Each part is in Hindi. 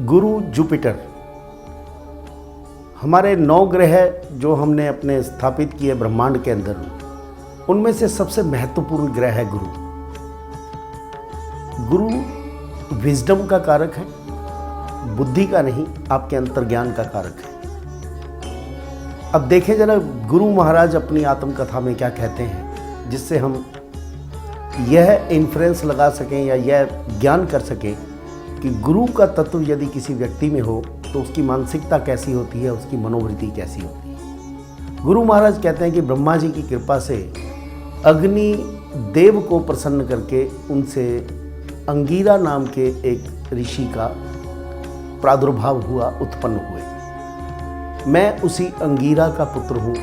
गुरु जुपिटर, हमारे 9 ग्रह जो हमने अपने स्थापित किए ब्रह्मांड के अंदर, उनमें से सबसे महत्वपूर्ण ग्रह है गुरु। गुरु विजडम का कारक है, बुद्धि का नहीं, आपके अंतर्ज्ञान का कारक है। अब देखें जरा गुरु महाराज अपनी आत्मकथा में क्या कहते हैं, जिससे हम यह इन्फ्रेंस लगा सकें या यह ज्ञान कर सकें कि गुरु का तत्व यदि किसी व्यक्ति में हो तो उसकी मानसिकता कैसी होती है, उसकी मनोवृत्ति कैसी होती है। गुरु महाराज कहते हैं कि ब्रह्मा जी की कृपा से अग्नि देव को प्रसन्न करके उनसे अंगीरा नाम के एक ऋषि का प्रादुर्भाव हुआ, उत्पन्न हुए। मैं उसी अंगीरा का पुत्र हूँ।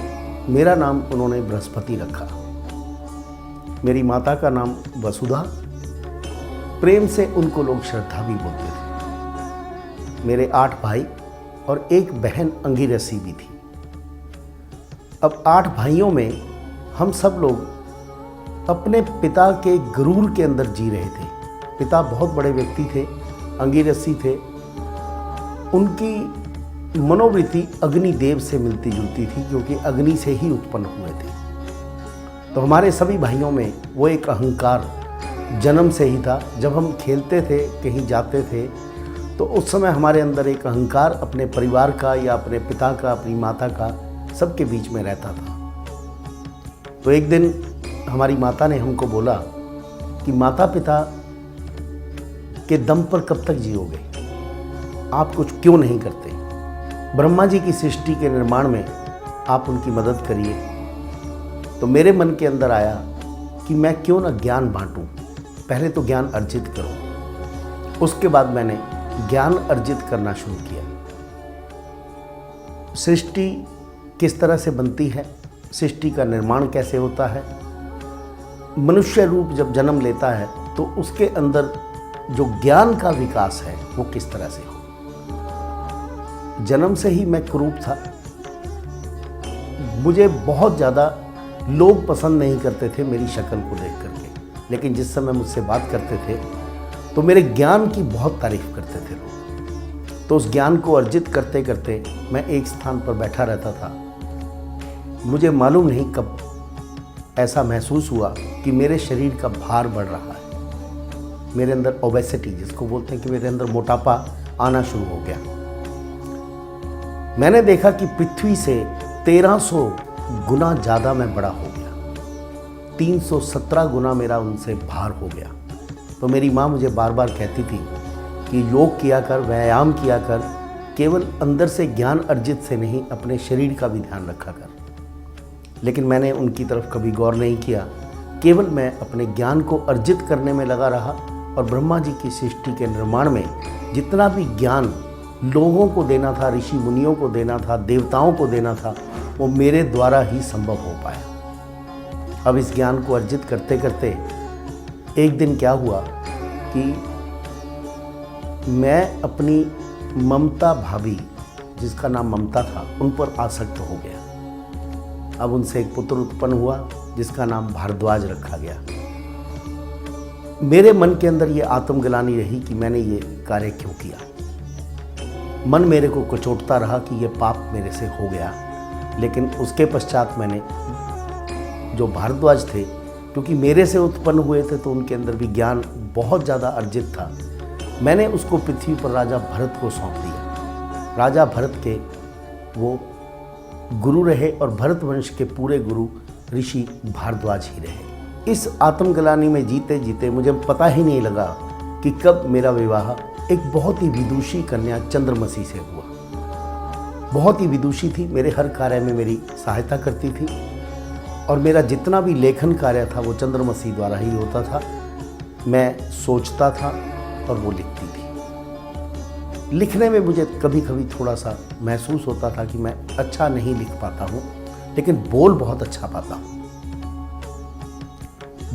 मेरा नाम उन्होंने बृहस्पति रखा। मेरी माता का नाम वसुधा, प्रेम से उनको लोग श्रद्धा भी बोलते थे। मेरे 8 भाई और एक बहन अंगिरसी भी थी। अब 8 भाइयों में हम सब लोग अपने पिता के गुरूर के अंदर जी रहे थे। पिता बहुत बड़े व्यक्ति थे, अंगिरसी थे। उनकी मनोवृत्ति अग्निदेव से मिलती जुलती थी, क्योंकि अग्नि से ही उत्पन्न हुए थे। तो हमारे सभी भाइयों में वो एक अहंकार जन्म से ही था। जब हम खेलते थे, कहीं जाते थे, तो उस समय हमारे अंदर एक अहंकार अपने परिवार का या अपने पिता का, अपनी माता का, सबके बीच में रहता था। तो एक दिन हमारी माता ने हमको बोला कि माता पिता के दम पर कब तक जियोगे, आप कुछ क्यों नहीं करते? ब्रह्मा जी की सृष्टि के निर्माण में आप उनकी मदद करिए। तो मेरे मन के अंदर आया कि मैं क्यों ना ज्ञान बांटूं। पहले तो ज्ञान अर्जित करूं, उसके बाद मैंने ज्ञान अर्जित करना शुरू किया। सृष्टि किस तरह से बनती है, सृष्टि का निर्माण कैसे होता है, मनुष्य रूप जब जन्म लेता है तो उसके अंदर जो ज्ञान का विकास है वो किस तरह से हो। जन्म से ही मैं कुरूप था। मुझे बहुत ज़्यादा लोग पसंद नहीं करते थे मेरी शक्ल को देख करके, लेकिन जिस समय मुझसे बात करते थे तो मेरे ज्ञान की बहुत तारीफ करते थे लोग। तो उस ज्ञान को अर्जित करते करते मैं एक स्थान पर बैठा रहता था। मुझे मालूम नहीं कब ऐसा महसूस हुआ कि मेरे शरीर का भार बढ़ रहा है। मेरे अंदर ओबेसिटी, जिसको बोलते हैं कि मेरे अंदर मोटापा आना शुरू हो गया। मैंने देखा कि पृथ्वी से 1300 गुना ज़्यादा मैं बड़ा हो गया। 317 गुना मेरा उनसे भार हो गया। तो मेरी माँ मुझे बार बार कहती थी कि योग किया कर, व्यायाम किया कर, केवल अंदर से ज्ञान अर्जित से नहीं, अपने शरीर का भी ध्यान रखा कर। लेकिन मैंने उनकी तरफ कभी गौर नहीं किया। केवल मैं अपने ज्ञान को अर्जित करने में लगा रहा और ब्रह्मा जी की सृष्टि के निर्माण में जितना भी ज्ञान लोगों को देना था, ऋषि मुनियों को देना था, देवताओं को देना था, वो मेरे द्वारा ही संभव हो पाया। अब इस ज्ञान को अर्जित करते करते एक दिन क्या हुआ कि मैं अपनी ममता भाभी, जिसका नाम ममता था, उन पर आसक्त हो गया। अब उनसे एक पुत्र उत्पन्न हुआ जिसका नाम भारद्वाज रखा गया। मेरे मन के अंदर ये आत्मग्लानि रही कि मैंने ये कार्य क्यों किया। मन मेरे को कचोटता रहा कि ये पाप मेरे से हो गया। लेकिन उसके पश्चात मैंने, जो भारद्वाज थे, क्योंकि मेरे से उत्पन्न हुए थे तो उनके अंदर भी ज्ञान बहुत ज़्यादा अर्जित था, मैंने उसको पृथ्वी पर राजा भरत को सौंप दिया। राजा भरत के वो गुरु रहे और भरत वंश के पूरे गुरु ऋषि भारद्वाज ही रहे। इस आत्मग्लानि में जीते जीते मुझे पता ही नहीं लगा कि कब मेरा विवाह एक बहुत ही विदुषी कन्या चंद्रमसी से हुआ। बहुत ही विदुषी थी, मेरे हर कार्य में मेरी सहायता करती थी और मेरा जितना भी लेखन कार्य था वो चंद्रमसी द्वारा ही होता था। मैं सोचता था और वो लिखती थी। लिखने में मुझे कभी कभी थोड़ा सा महसूस होता था कि मैं अच्छा नहीं लिख पाता हूँ, लेकिन बोल बहुत अच्छा पाता हूँ।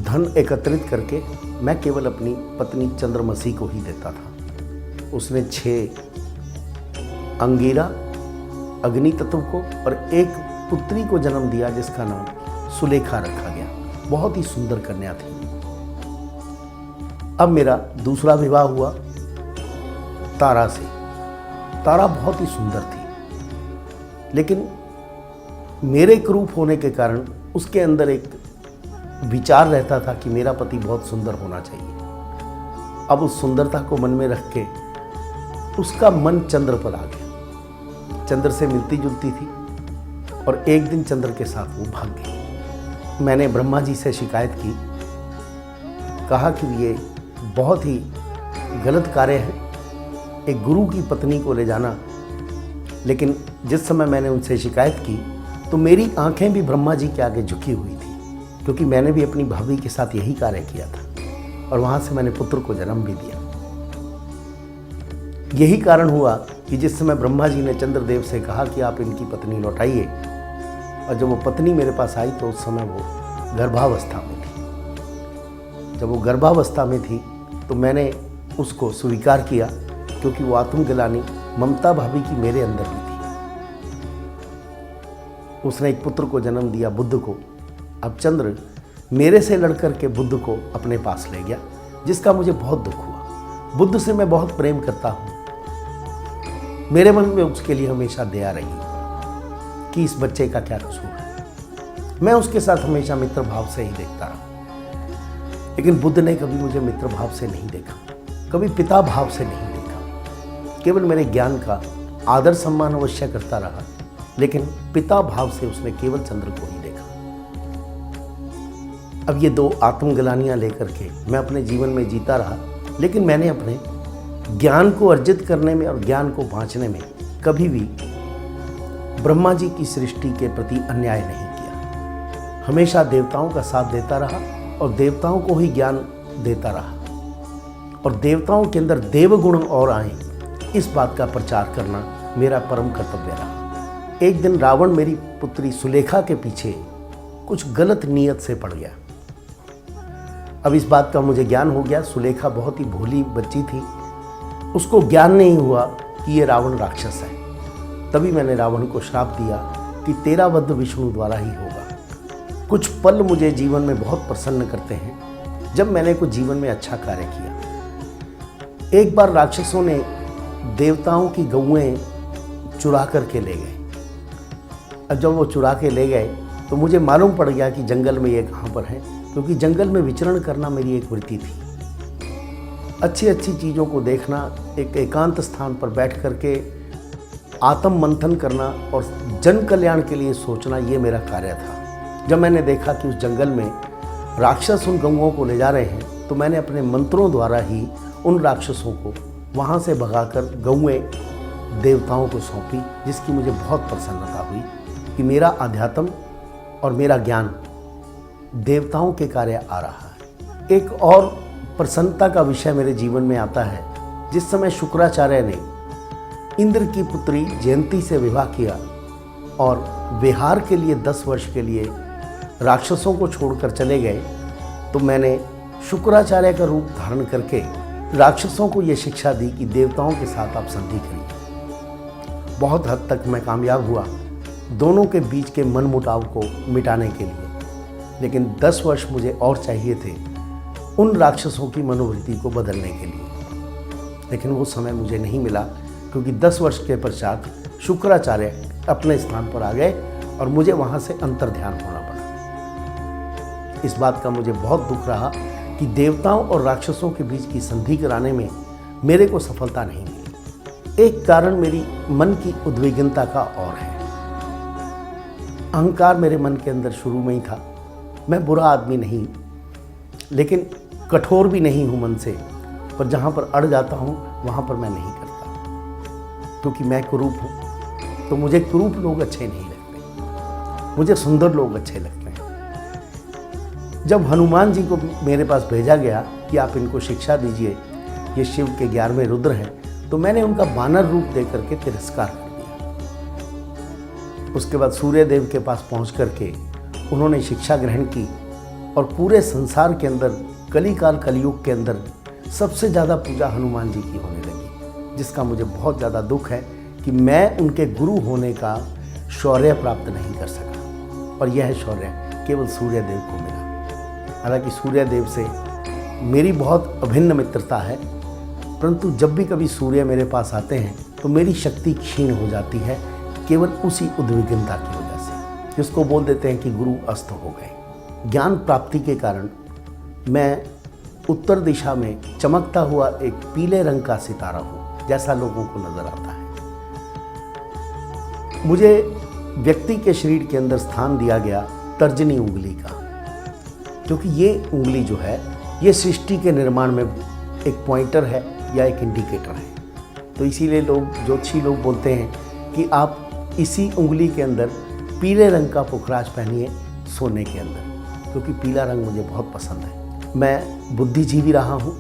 धन एकत्रित करके मैं केवल अपनी पत्नी चंद्रमसी को ही देता था। उसने 6 अंगीरा अग्नि तत्व को और एक पुत्री को जन्म दिया जिसका नाम सुलेखा रखा गया। बहुत ही सुंदर कन्या थी। अब मेरा दूसरा विवाह हुआ तारा से। तारा बहुत ही सुंदर थी, लेकिन मेरे कुरूप होने के कारण उसके अंदर एक विचार रहता था कि मेरा पति बहुत सुंदर होना चाहिए। अब उस सुंदरता को मन में रख के उसका मन चंद्र पर आ गया। चंद्र से मिलती जुलती थी और एक दिन चंद्र के साथ वो भाग गई। मैंने ब्रह्मा जी से शिकायत की, कहा कि ये बहुत ही गलत कार्य है, एक गुरु की पत्नी को ले जाना। लेकिन जिस समय मैंने उनसे शिकायत की तो मेरी आंखें भी ब्रह्मा जी के आगे झुकी हुई थी, क्योंकि मैंने भी अपनी भाभी के साथ यही कार्य किया था और वहाँ से मैंने पुत्र को जन्म भी दिया। यही कारण हुआ कि जिस समय ब्रह्मा जी ने चंद्रदेव से कहा कि आप इनकी पत्नी लौटाइए, और जब वो पत्नी मेरे पास आई तो उस समय वो गर्भावस्था में थी। जब वो गर्भावस्था में थी तो मैंने उसको स्वीकार किया, क्योंकि वो आत्मग्लानि ममता भाभी की मेरे अंदर भी थी। उसने एक पुत्र को जन्म दिया, बुद्ध को। अब चंद्र मेरे से लड़कर के बुद्ध को अपने पास ले गया, जिसका मुझे बहुत दुख हुआ। बुद्ध से मैं बहुत प्रेम करता हूँ, मेरे मन में उसके लिए हमेशा दया रही कि इस बच्चे का क्या कसूर है। मैं उसके साथ हमेशा मित्र भाव से ही देखता रहा, लेकिन बुद्ध ने कभी मुझे मित्र भाव से नहीं देखा, कभी पिता भाव से नहीं देखा। केवल मेरे ज्ञान का आदर सम्मान अवश्य करता रहा, लेकिन पिता भाव से उसने केवल चंद्र को ही देखा। अब ये दो आत्मग्लानियां लेकर के मैं अपने जीवन में जीता रहा, लेकिन मैंने अपने ज्ञान को अर्जित करने में और ज्ञान को बांटने में कभी भी ब्रह्मा जी की सृष्टि के प्रति अन्याय नहीं किया। हमेशा देवताओं का साथ देता रहा और देवताओं को ही ज्ञान देता रहा, और देवताओं के अंदर देवगुण और आए, इस बात का प्रचार करना मेरा परम कर्तव्य रहा। एक दिन रावण मेरी पुत्री सुलेखा के पीछे कुछ गलत नीयत से पड़ गया। अब इस बात का मुझे ज्ञान हो गया। सुलेखा बहुत ही भोली बच्ची थी, उसको ज्ञान नहीं हुआ कि ये रावण राक्षस है। तभी मैंने रावण को श्राप दिया कि तेरा वध विष्णु द्वारा ही होगा। कुछ पल मुझे जीवन में बहुत प्रसन्न करते हैं जब मैंने कुछ जीवन में अच्छा कार्य किया। एक बार राक्षसों ने देवताओं की गौएं चुरा करके ले गए। अब जब वो चुरा के ले गए तो मुझे मालूम पड़ गया कि जंगल में ये कहाँ पर है, क्योंकि जंगल में विचरण करना मेरी एक वृत्ति थी। अच्छी अच्छी चीज़ों को देखना, एक एकांत स्थान पर बैठ करके आत्म मंथन करना और जन कल्याण के लिए सोचना, ये मेरा कार्य था। जब मैंने देखा कि उस जंगल में राक्षस उन गौओं को ले जा रहे हैं, तो मैंने अपने मंत्रों द्वारा ही उन राक्षसों को वहाँ से भगाकर गौएं देवताओं को सौंपी, जिसकी मुझे बहुत प्रसन्नता हुई कि मेरा अध्यात्म और मेरा ज्ञान देवताओं के कार्य आ रहा है। एक और प्रसन्नता का विषय मेरे जीवन में आता है, जिस समय शुक्राचार्य ने इंद्र की पुत्री जयंती से विवाह किया और विहार के लिए 10 वर्ष के लिए राक्षसों को छोड़कर चले गए, तो मैंने शुक्राचार्य का रूप धारण करके राक्षसों को ये शिक्षा दी कि देवताओं के साथ आप संधि करिए। बहुत हद तक मैं कामयाब हुआ दोनों के बीच के मनमुटाव को मिटाने के लिए, लेकिन 10 वर्ष मुझे और चाहिए थे उन राक्षसों की मनोवृत्ति को बदलने के लिए, लेकिन वो समय मुझे नहीं मिला, क्योंकि 10 वर्ष के पश्चात शुक्राचार्य अपने स्थान पर आ गए और मुझे वहाँ से अंतर्ध्यान होना पड़ा। इस बात का मुझे बहुत दुख रहा कि देवताओं और राक्षसों के बीच की संधि कराने में मेरे को सफलता नहीं मिली। एक कारण मेरी मन की उद्विग्नता का और है। अहंकार मेरे मन के अंदर शुरू में ही था। मैं बुरा आदमी नहीं, लेकिन कठोर भी नहीं हूँ मन से, पर जहाँ पर अड़ जाता हूँ वहाँ पर मैं नहीं करता, क्योंकि मैं कुरूप हूँ। तो मुझे कुरूप लोग अच्छे नहीं लगते, मुझे सुंदर लोग अच्छे लगते हैं। जब हनुमान जी को मेरे पास भेजा गया कि आप इनको शिक्षा दीजिए, ये शिव के 11वें रुद्र हैं, तो मैंने उनका वानर रूप दे करके तिरस्कार कर दिया। उसके बाद सूर्य देव के पास पहुँच करके उन्होंने शिक्षा ग्रहण की और पूरे संसार के अंदर कलिकाल कलयुग के अंदर सबसे ज़्यादा पूजा हनुमान जी की होने लगी, जिसका मुझे बहुत ज़्यादा दुख है कि मैं उनके गुरु होने का शौर्य प्राप्त नहीं कर सका, और यह शौर्य केवल सूर्य देव को मिला। हालांकि सूर्य देव से मेरी बहुत अभिन्न मित्रता है, परंतु जब भी कभी सूर्य मेरे पास आते हैं तो मेरी शक्ति क्षीण हो जाती है केवल उसी उद्विग्नता की वजह से, जिसको बोल देते हैं कि गुरु अस्त हो गए। ज्ञान प्राप्ति के कारण मैं उत्तर दिशा में चमकता हुआ एक पीले रंग का सितारा हूँ, जैसा लोगों को नजर आता है। मुझे व्यक्ति के शरीर के अंदर स्थान दिया गया तर्जनी उंगली का, क्योंकि ये उंगली जो है ये सृष्टि के निर्माण में एक पॉइंटर है या एक इंडिकेटर है। तो इसीलिए लोग, ज्योतिषी लोग बोलते हैं कि आप इसी उंगली के अंदर पीले रंग का पुखराज पहनिए सोने के अंदर, क्योंकि पीला रंग मुझे बहुत पसंद है। मैं बुद्धिजीवी रहा हूँ,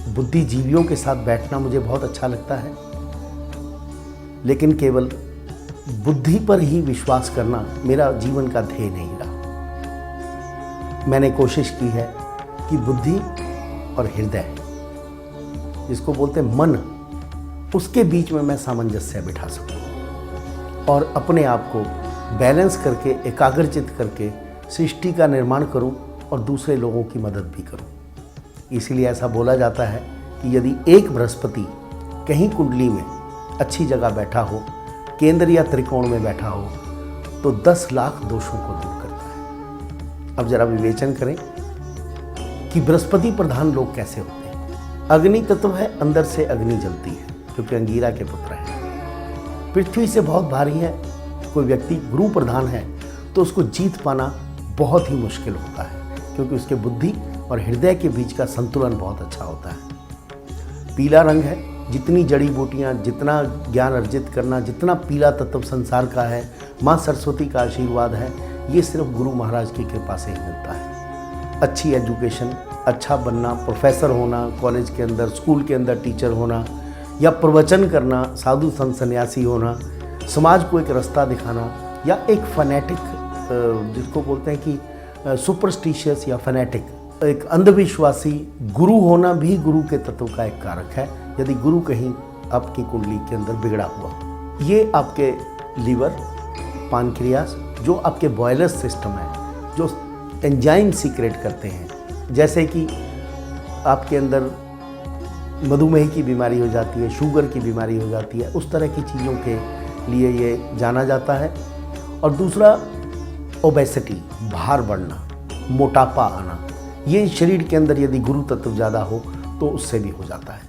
बुद्धिजीवियों के साथ बैठना मुझे बहुत अच्छा लगता है, लेकिन केवल बुद्धि पर ही विश्वास करना मेरा जीवन का ध्येय नहीं रहा। मैंने कोशिश की है कि बुद्धि और हृदय, जिसको बोलते हैं मन, उसके बीच में मैं सामंजस्य बिठा सकूं और अपने आप को बैलेंस करके, एकाग्रचित करके सृष्टि का निर्माण करूं और दूसरे लोगों की मदद भी करूं। इसीलिए ऐसा बोला जाता है कि यदि एक बृहस्पति कहीं कुंडली में अच्छी जगह बैठा हो, केंद्र या त्रिकोण में बैठा हो, तो 10 लाख दोषों को दूर करता है। अब जरा विवेचन करें कि बृहस्पति प्रधान लोग कैसे होते हैं। अग्नि तत्व है, अंदर से अग्नि जलती है, क्योंकि अंगीरा के पुत्र हैं। पृथ्वी से बहुत भारी है। कोई व्यक्ति गुरु प्रधान है तो उसको जीत पाना बहुत ही मुश्किल होता है, क्योंकि उसके बुद्धि और हृदय के बीच का संतुलन बहुत अच्छा होता है। पीला रंग है, जितनी जड़ी बूटियाँ, जितना ज्ञान अर्जित करना, जितना पीला तत्व संसार का है, माँ सरस्वती का आशीर्वाद है, ये सिर्फ गुरु महाराज की कृपा से ही मिलता है। अच्छी एजुकेशन, अच्छा बनना, प्रोफेसर होना, कॉलेज के अंदर, स्कूल के अंदर टीचर होना, या प्रवचन करना, साधु संत सन्यासी होना, समाज को एक रास्ता दिखाना, या एक फैनेटिक, जिसको बोलते हैं कि सुपरस्टिशियस या फैनेटिक, एक अंधविश्वासी गुरु होना भी गुरु के तत्व का एक कारक है। यदि गुरु कहीं आपकी कुंडली के अंदर बिगड़ा हुआ, ये आपके लीवर, पानक्रियास, जो आपके बॉयलर सिस्टम है, जो एंजाइम सीक्रेट करते हैं, जैसे कि आपके अंदर मधुमेह की बीमारी हो जाती है, शुगर की बीमारी हो जाती है, उस तरह की चीज़ों के लिए ये जाना जाता है। और दूसरा ओबेसिटी, भार बढ़ना, मोटापा आना, ये शरीर के अंदर यदि गुरु तत्व ज़्यादा हो तो उससे भी हो जाता है।